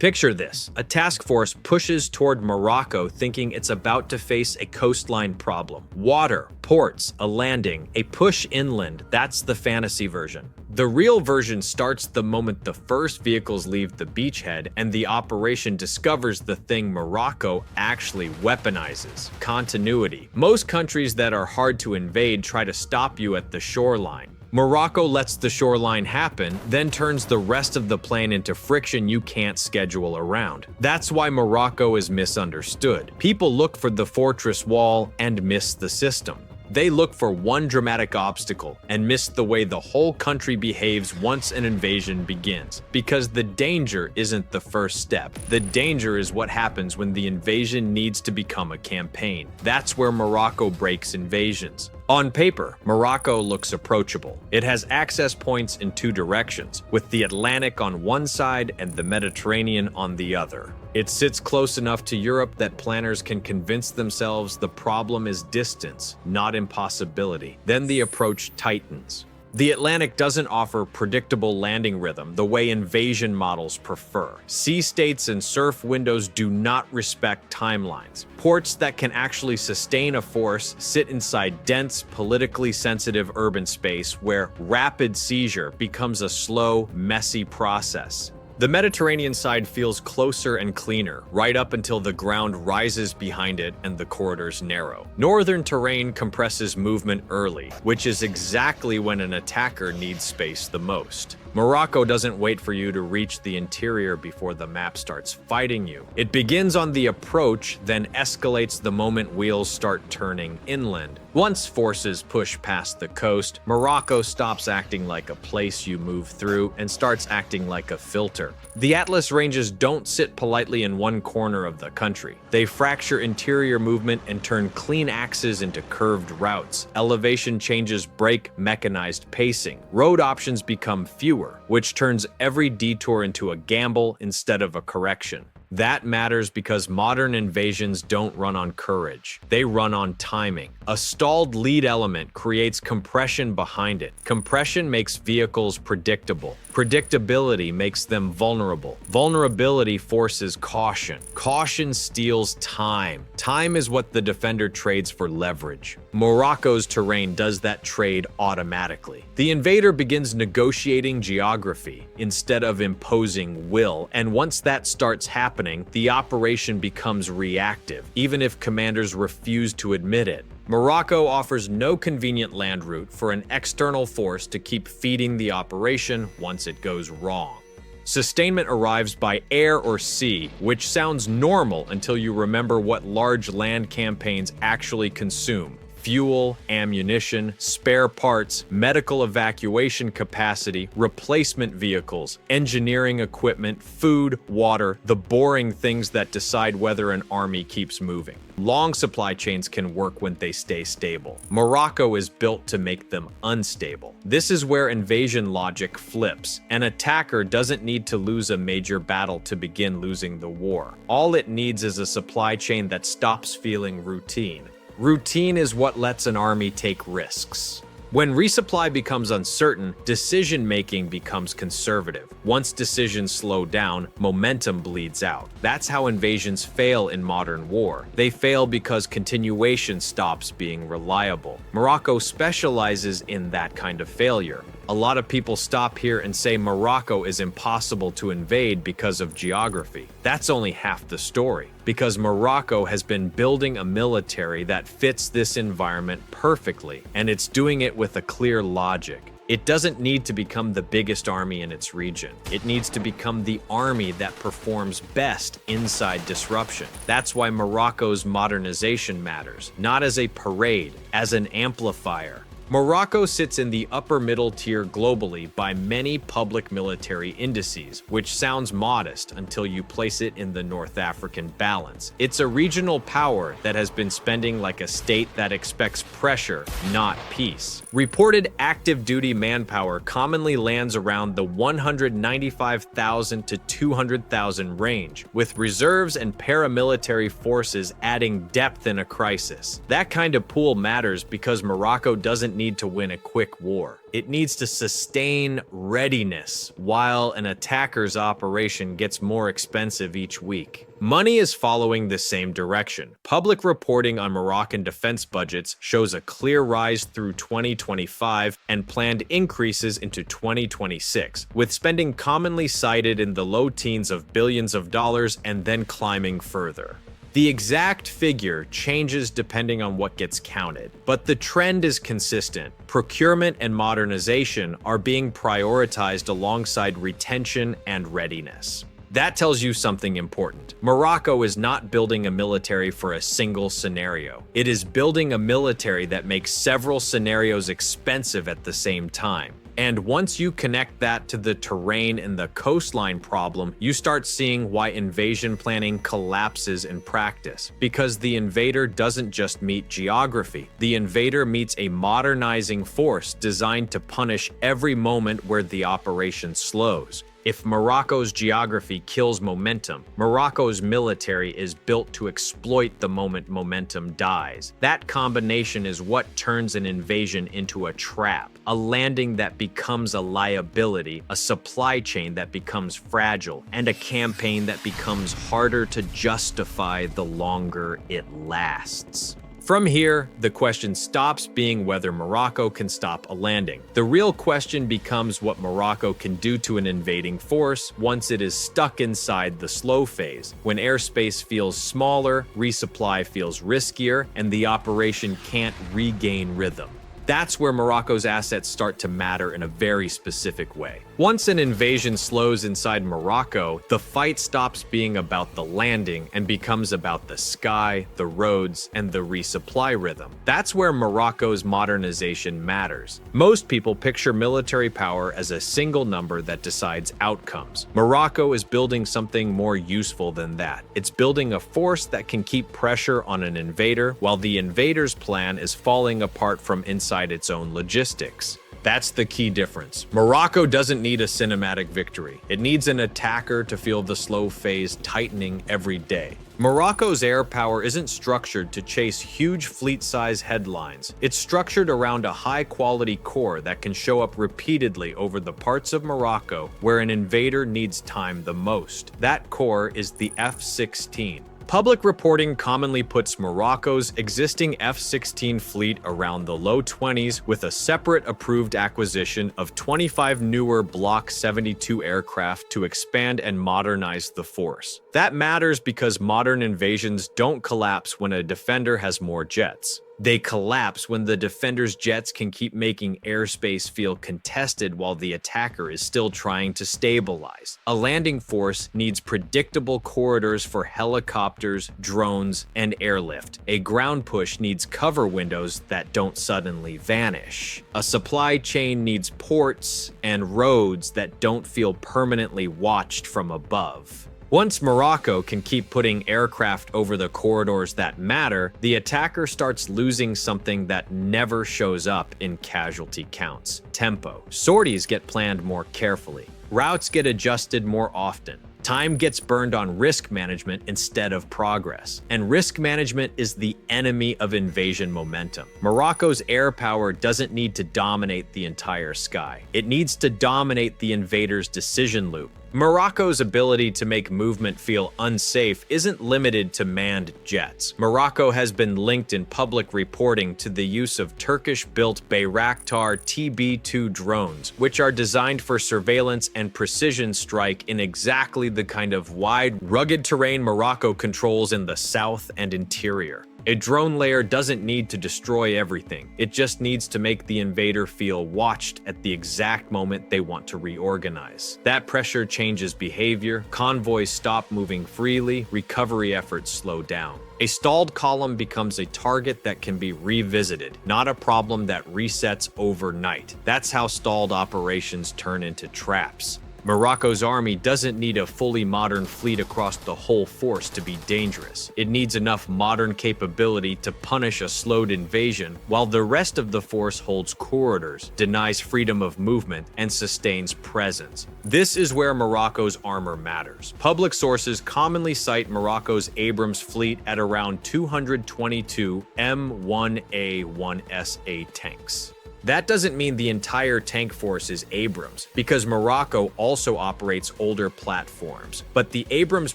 Picture this. A task force pushes toward Morocco thinking it's about to face a coastline problem. Water, ports, a landing, a push inland. That's the fantasy version. The real version starts the moment the first vehicles leave the beachhead and the operation discovers the thing Morocco actually weaponizes: continuity. Most countries that are hard to invade try to stop you at the shoreline. Morocco lets the shoreline happen, then turns the rest of the plan into friction you can't schedule around. That's why Morocco is misunderstood. People look for the fortress wall and miss the system. They look for one dramatic obstacle and miss the way the whole country behaves once an invasion begins. Because the danger isn't the first step. The danger is what happens when the invasion needs to become a campaign. That's where Morocco breaks invasions. On paper, Morocco looks approachable. It has access points in two directions, with the Atlantic on one side and the Mediterranean on the other. It sits close enough to Europe that planners can convince themselves the problem is distance, not impossibility. Then the approach tightens. The Atlantic doesn't offer predictable landing rhythm the way invasion models prefer. Sea states and surf windows do not respect timelines. Ports that can actually sustain a force sit inside dense, politically sensitive urban space where rapid seizure becomes a slow, messy process. The Mediterranean side feels closer and cleaner, right up until the ground rises behind it and the corridors narrow. Northern terrain compresses movement early, which is exactly when an attacker needs space the most. Morocco doesn't wait for you to reach the interior before the map starts fighting you. It begins on the approach, then escalates the moment wheels start turning inland. Once forces push past the coast, Morocco stops acting like a place you move through and starts acting like a filter. The Atlas Ranges don't sit politely in one corner of the country. They fracture interior movement and turn clean axes into curved routes. Elevation changes break mechanized pacing. Road options become fewer, which turns every detour into a gamble instead of a correction. That matters because modern invasions don't run on courage. They run on timing. A stalled lead element creates compression behind it. Compression makes vehicles predictable. Predictability makes them vulnerable. Vulnerability forces caution. Caution steals time. Time is what the defender trades for leverage. Morocco's terrain does that trade automatically. The invader begins negotiating geography instead of imposing will, and once that starts happening, the operation becomes reactive, even if commanders refuse to admit it. Morocco offers no convenient land route for an external force to keep feeding the operation once it goes wrong. Sustainment arrives by air or sea, which sounds normal until you remember what large land campaigns actually consume: fuel, ammunition, spare parts, medical evacuation capacity, replacement vehicles, engineering equipment, food, water, the boring things that decide whether an army keeps moving. Long supply chains can work when they stay stable. Morocco is built to make them unstable. This is where invasion logic flips. An attacker doesn't need to lose a major battle to begin losing the war. All it needs is a supply chain that stops feeling routine. Routine is what lets an army take risks. When resupply becomes uncertain, decision-making becomes conservative. Once decisions slow down, momentum bleeds out. That's how invasions fail in modern war. They fail because continuation stops being reliable. Morocco specializes in that kind of failure. A lot of people stop here and say Morocco is impossible to invade because of geography. That's only half the story, because Morocco has been building a military that fits this environment perfectly, and it's doing it with a clear logic. It doesn't need to become the biggest army in its region. It needs to become the army that performs best inside disruption. That's why Morocco's modernization matters, not as a parade, as an amplifier. Morocco sits in the upper middle tier globally by many public military indices, which sounds modest until you place it in the North African balance. It's a regional power that has been spending like a state that expects pressure, not peace. Reported active duty manpower commonly lands around the 195,000 to 200,000 range, with reserves and paramilitary forces adding depth in a crisis. That kind of pool matters because Morocco doesn't doesn't need to win a quick war. It needs to sustain readiness while an attacker's operation gets more expensive each week. Money is following the same direction. Public reporting on Moroccan defense budgets shows a clear rise through 2025 and planned increases into 2026, with spending commonly cited in the low teens of billions of dollars and then climbing further. The exact figure changes depending on what gets counted, but the trend is consistent. Procurement and modernization are being prioritized alongside retention and readiness. That tells you something important. Morocco is not building a military for a single scenario. It is building a military that makes several scenarios expensive at the same time. And once you connect that to the terrain and the coastline problem, you start seeing why invasion planning collapses in practice. Because the invader doesn't just meet geography. The invader meets a modernizing force designed to punish every moment where the operation slows. If Morocco's geography kills momentum, Morocco's military is built to exploit the moment momentum dies. That combination is what turns an invasion into a trap, a landing that becomes a liability, a supply chain that becomes fragile, and a campaign that becomes harder to justify the longer it lasts. From here, the question stops being whether Morocco can stop a landing. The real question becomes what Morocco can do to an invading force once it is stuck inside the slow phase, when airspace feels smaller, resupply feels riskier, and the operation can't regain rhythm. That's where Morocco's assets start to matter in a very specific way. Once an invasion slows inside Morocco, the fight stops being about the landing and becomes about the sky, the roads, and the resupply rhythm. That's where Morocco's modernization matters. Most people picture military power as a single number that decides outcomes. Morocco is building something more useful than that. It's building a force that can keep pressure on an invader while the invader's plan is falling apart from inside its own logistics. That's the key difference. Morocco doesn't need a cinematic victory. It needs an attacker to feel the slow phase tightening every day. Morocco's air power isn't structured to chase huge fleet-size headlines. It's structured around a high-quality core that can show up repeatedly over the parts of Morocco where an invader needs time the most. That core is the F-16. Public reporting commonly puts Morocco's existing F-16 fleet around the low 20s with a separate approved acquisition of 25 newer Block 72 aircraft to expand and modernize the force. That matters because modern invasions don't collapse when a defender has more jets. They collapse when the defender's jets can keep making airspace feel contested while the attacker is still trying to stabilize. A landing force needs predictable corridors for helicopters, drones, and airlift. A ground push needs cover windows that don't suddenly vanish. A supply chain needs ports and roads that don't feel permanently watched from above. Once Morocco can keep putting aircraft over the corridors that matter, the attacker starts losing something that never shows up in casualty counts: tempo. Sorties get planned more carefully. Routes get adjusted more often. Time gets burned on risk management instead of progress. And risk management is the enemy of invasion momentum. Morocco's air power doesn't need to dominate the entire sky. It needs to dominate the invader's decision loop. Morocco's ability to make movement feel unsafe isn't limited to manned jets. Morocco has been linked in public reporting to the use of Turkish-built Bayraktar TB2 drones, which are designed for surveillance and precision strike in exactly the kind of wide, rugged terrain Morocco controls in the south and interior. A drone layer doesn't need to destroy everything. It just needs to make the invader feel watched at the exact moment they want to reorganize. That pressure changes behavior, convoys stop moving freely, recovery efforts slow down. A stalled column becomes a target that can be revisited, not a problem that resets overnight. That's how stalled operations turn into traps. Morocco's army doesn't need a fully modern fleet across the whole force to be dangerous. It needs enough modern capability to punish a slowed invasion, while the rest of the force holds corridors, denies freedom of movement, and sustains presence. This is where Morocco's armor matters. Public sources commonly cite Morocco's Abrams fleet at around 222 M1A1SA tanks. That doesn't mean the entire tank force is Abrams, because Morocco also operates older platforms. But the Abrams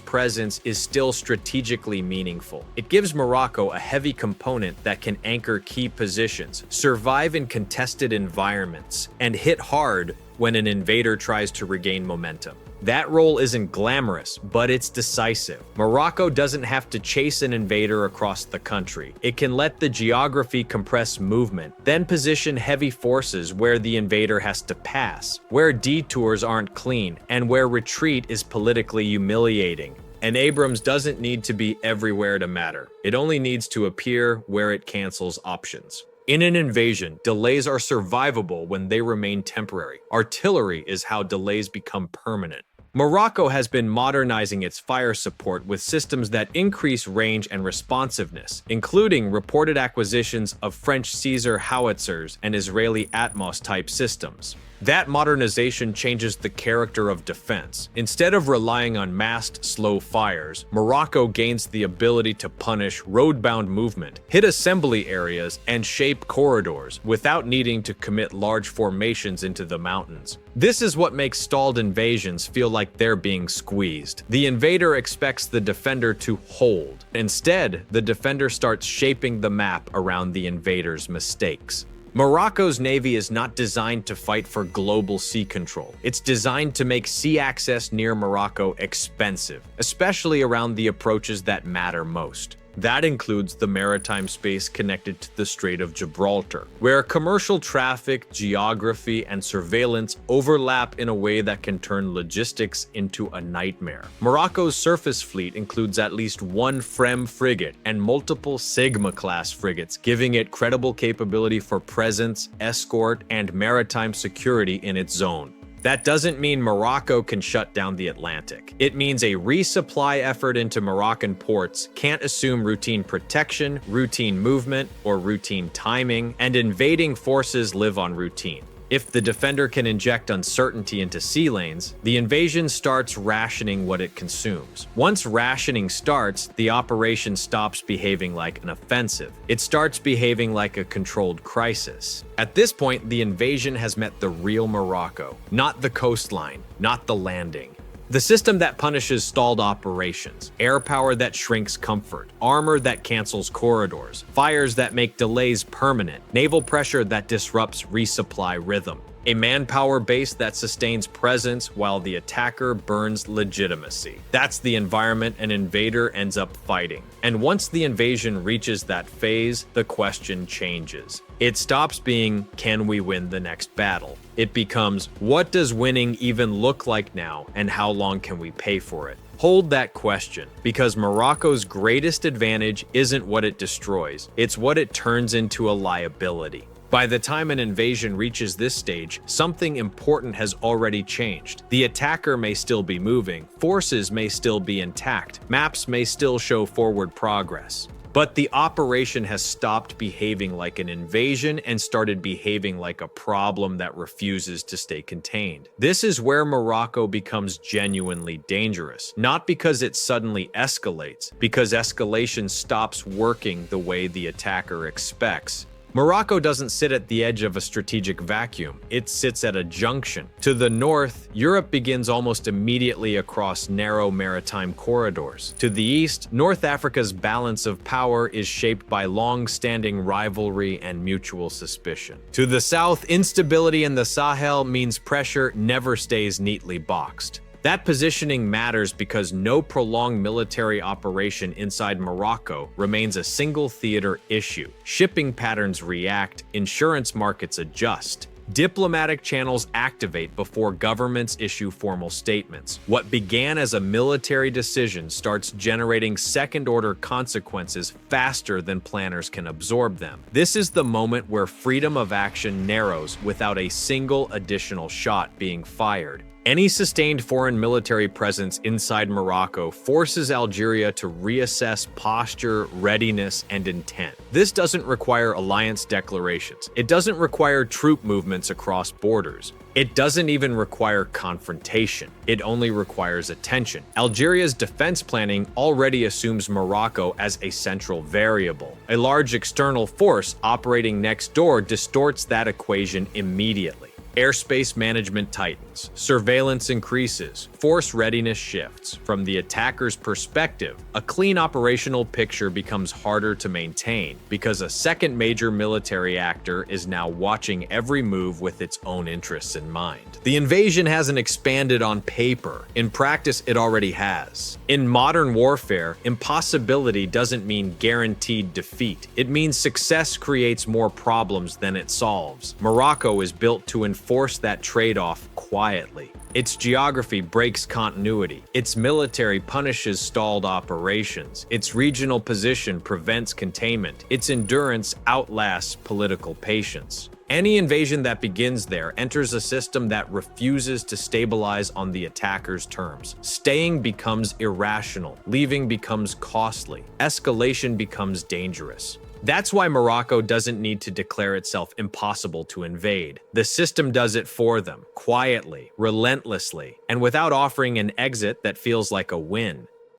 presence is still strategically meaningful. It gives Morocco a heavy component that can anchor key positions, survive in contested environments, and hit hard when an invader tries to regain momentum. That role isn't glamorous, but it's decisive. Morocco doesn't have to chase an invader across the country. It can let the geography compress movement, then position heavy forces where the invader has to pass, where detours aren't clean, and where retreat is politically humiliating. And Abrams doesn't need to be everywhere to matter. It only needs to appear where it cancels options. In an invasion, delays are survivable when they remain temporary. Artillery is how delays become permanent. Morocco has been modernizing its fire support with systems that increase range and responsiveness, including reported acquisitions of French Caesar howitzers and Israeli Atmos-type systems. That modernization changes the character of defense. Instead of relying on massed, slow fires, Morocco gains the ability to punish road-bound movement, hit assembly areas, and shape corridors without needing to commit large formations into the mountains. This is what makes stalled invasions feel like they're being squeezed. The invader expects the defender to hold. Instead, the defender starts shaping the map around the invader's mistakes. Morocco's navy is not designed to fight for global sea control. It's designed to make sea access near Morocco expensive, especially around the approaches that matter most. That includes the maritime space connected to the Strait of Gibraltar, where commercial traffic, geography, and surveillance overlap in a way that can turn logistics into a nightmare. Morocco's surface fleet includes at least one FREM frigate and multiple Sigma-class frigates, giving it credible capability for presence, escort, and maritime security in its zone. That doesn't mean Morocco can shut down the Atlantic. It means a resupply effort into Moroccan ports can't assume routine protection, routine movement, or routine timing, and invading forces live on routine. If the defender can inject uncertainty into sea lanes, the invasion starts rationing what it consumes. Once rationing starts, the operation stops behaving like an offensive. It starts behaving like a controlled crisis. At this point, the invasion has met the real Morocco, not the coastline, not the landing. The system that punishes stalled operations, airpower that shrinks comfort, armor that cancels corridors, fires that make delays permanent, naval pressure that disrupts resupply rhythm, a manpower base that sustains presence while the attacker burns legitimacy. That's the environment an invader ends up fighting. And once the invasion reaches that phase, the question changes. It stops being, can we win the next battle? It becomes, what does winning even look like now, and how long can we pay for it? Hold that question, because Morocco's greatest advantage isn't what it destroys, it's what it turns into a liability. By the time an invasion reaches this stage, something important has already changed. The attacker may still be moving, forces may still be intact, maps may still show forward progress. But the operation has stopped behaving like an invasion and started behaving like a problem that refuses to stay contained. This is where Morocco becomes genuinely dangerous, not because it suddenly escalates, because escalation stops working the way the attacker expects. Morocco doesn't sit at the edge of a strategic vacuum, it sits at a junction. To the north, Europe begins almost immediately across narrow maritime corridors. To the east, North Africa's balance of power is shaped by long-standing rivalry and mutual suspicion. To the south, instability in the Sahel means pressure never stays neatly boxed. That positioning matters because no prolonged military operation inside Morocco remains a single theater issue. Shipping patterns react, insurance markets adjust. Diplomatic channels activate before governments issue formal statements. What began as a military decision starts generating second-order consequences faster than planners can absorb them. This is the moment where freedom of action narrows without a single additional shot being fired. Any sustained foreign military presence inside Morocco forces Algeria to reassess posture, readiness, and intent. This doesn't require alliance declarations. It doesn't require troop movements across borders. It doesn't even require confrontation. It only requires attention. Algeria's defense planning already assumes Morocco as a central variable. A large external force operating next door distorts that equation immediately. Airspace management tightens, surveillance increases, force readiness shifts. From the attacker's perspective, a clean operational picture becomes harder to maintain because a second major military actor is now watching every move with its own interests in mind. The invasion hasn't expanded on paper. In practice, it already has. In modern warfare, impossibility doesn't mean guaranteed defeat. It means success creates more problems than it solves. Morocco is built to enforce that trade-off quietly. Its geography breaks continuity. Its military punishes stalled operations. Its regional position prevents containment. Its endurance outlasts political patience. Any invasion that begins there enters a system that refuses to stabilize on the attacker's terms. Staying becomes irrational. Leaving becomes costly. Escalation becomes dangerous. That's why Morocco doesn't need to declare itself impossible to invade. The system does it for them, quietly, relentlessly, and without offering an exit that feels like a win.